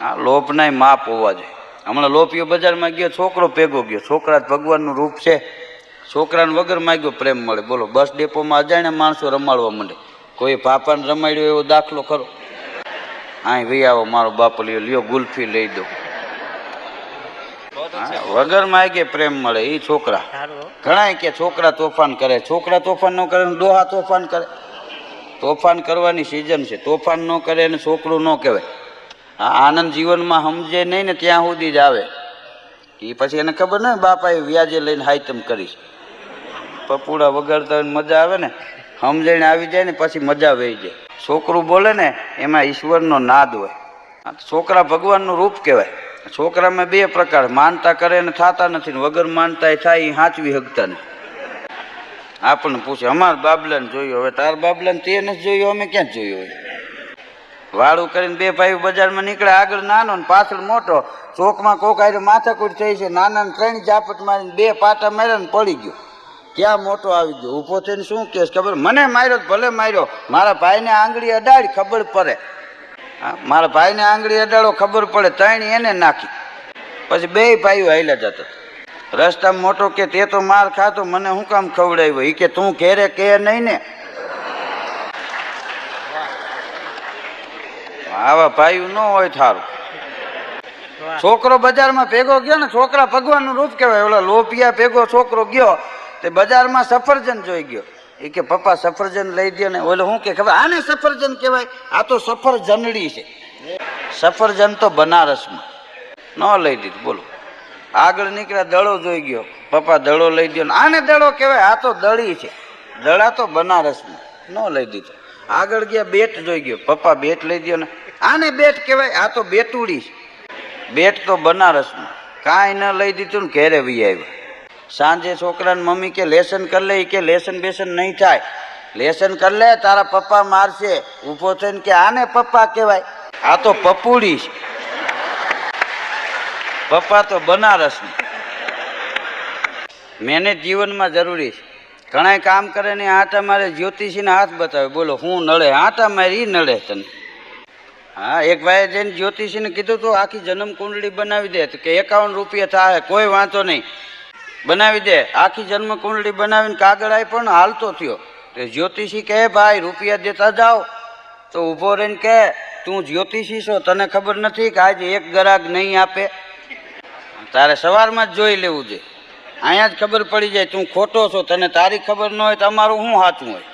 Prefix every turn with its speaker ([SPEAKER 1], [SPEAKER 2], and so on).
[SPEAKER 1] આ લોભના માપ હોવા જોઈએ. હમણાં લોભીઓ બજારમાં ગયો, છોકરો ભેગો ગયો. છોકરા ભગવાનનું રૂપ છે. છોકરાને વગર માગ્યો પ્રેમ મળે. બોલો, બસ ડેપોમાં અજાણ્યા માણસો રમાડવા માંડે. કોઈ પાપાને રમાડ્યો એવો દાખલો ખરો? અહીં ભાઈ આવો, મારો બાપ લ્યો ગુલ્ફી લઈ દો. વગર માગે પ્રેમ મળે એ છોકરા. ઘણા કે છોકરા તોફાન કરે. છોકરા તોફાન ન કરે, ડોહા તોફાન કરે. તોફાન કરવાની સિઝન છે. તોફાન ન કરે અને છોકરું ન કહેવાય. આનંદ જીવનમાં સમજે નહીં ને ત્યાં સુધી જ આવે. એ પછી એને ખબર ને બાપા એ વ્યાજે લઈને હાઈતમ કરીશ. પપુડા વગાડતા હોય મજા આવે ને, સમજણ આવી જાય ને પછી મજા વહી જાય. છોકરું બોલે ને એમાં ઈશ્વરનો નાદ હોય. છોકરા ભગવાનનું રૂપ કહેવાય. છોકરામાં બે પ્રકાર, માનતા કરે ને થતા નથી, ને વગર માનતા એ થાય એ સાચવી શકતા નથી. આપણને પૂછે અમારા બાબલાને જોયું, હવે તાર બાબલાને તે નથી જોયું, અમે ક્યાં જોયું હોય? વાળું કરીને બે ભાઈ બજારમાં નીકળે, આગળ નાનો ને પાછળ મોટો. ચોકમાં કોક આરે માથાકૂટ થઈ છે, નાના ત્રણ ઝાપટ મારીને બે પાટા માર્યા ને પડી ગયો. ક્યાં મોટો આવી ગયો, ઊભો થઈને શું કેસ ખબર? મને માર્યો ભલે માર્યો, મારા ભાઈને આંગળી અડાડી ખબર પડે. મારા ભાઈને આંગળી અડાડો ખબર પડે, ત્રણ એને નાખી. પછી બે ભાઈઓ હાલ્યા જતા. રસ્તામાં મોટો કે તે તો માર ખાતો, મને શું કામ ખવડાવ્યો? એ કે તું ઘેરે કે નહીં ને. આવા ભાઈ ન હોય થારું. છોકરો બજારમાં ભેગો ગયો ને, છોકરા ભગવાનનું રૂપ કહેવાય. ઓલા લોપિયા ભેગો છોકરો ગયો તે બજારમાં સફરજન જોઈ ગયો. એ કે પપ્પા સફરજન લઈ દે ને. ઓલે શું કે ખબર? આને સફરજન કહેવાય. આ તો સફરજનડી છે. સફરજન તો બનારસમાં ન લઈ દીધું. બોલો, આગળ નીકળ્યા, દડો જોઈ ગયો. પપ્પા દડો લઈ દો ને. આને દડો કહેવાય. આ તો દડી છે. દડા તો બનારસમાં ન લઈ દીધો. આગળ ગયા, બેટ જોઈ ગયો. પપ્પા બેટ લઈ દો ને. આને બેટ કહેવાય. આ તો બેટુડી છે. બેટ તો બનારસમાં. કાંઈ ન લઈ દીધું ને ઘેરે વી આવ્યા. સાંજે છોકરાને મમ્મી કે લેસન કરી લે. કે લેસન બેસન નહીં થાય, લેસન કરી લે, તારા પપ્પા મારશે. ઊભો થઈને કે આને પપ્પા કહેવાય. આ તો પપુડી છે. પપ્પા તો બનારસમાં. મહેનત જીવનમાં જરૂરી છે. ઘણા કામ કરે ને આટા મારે, જ્યોતિષીને હાથ બતાવે. બોલો હું નડે? આટા મારી નડે તને. હા, એક ભાઈએ જઈને જ્યોતિષીને કીધું તો આખી જન્મ કુંડળી બનાવી દે. કે 51 રૂપિયા થાય, કોઈ વાંધો નહીં, બનાવી દે. આખી જન્મ કુંડળી બનાવીને કાગળ આપ્યો પણ હાલતો થયો. તો જ્યોતિષી કહે ભાઈ રૂપિયા દેતા જાઓ. તો ઊભો રહીને કહે તું જ્યોતિષી છો, તને ખબર નથી કે આજે એક ગ્રાહક નહીં આપે? તારે સવારમાં જ જોઈ લેવું છે. અહીંયા જ ખબર પડી જાય તું ખોટો છો. તને તારી ખબર ન હોય તો અમારું શું સાચું હોય?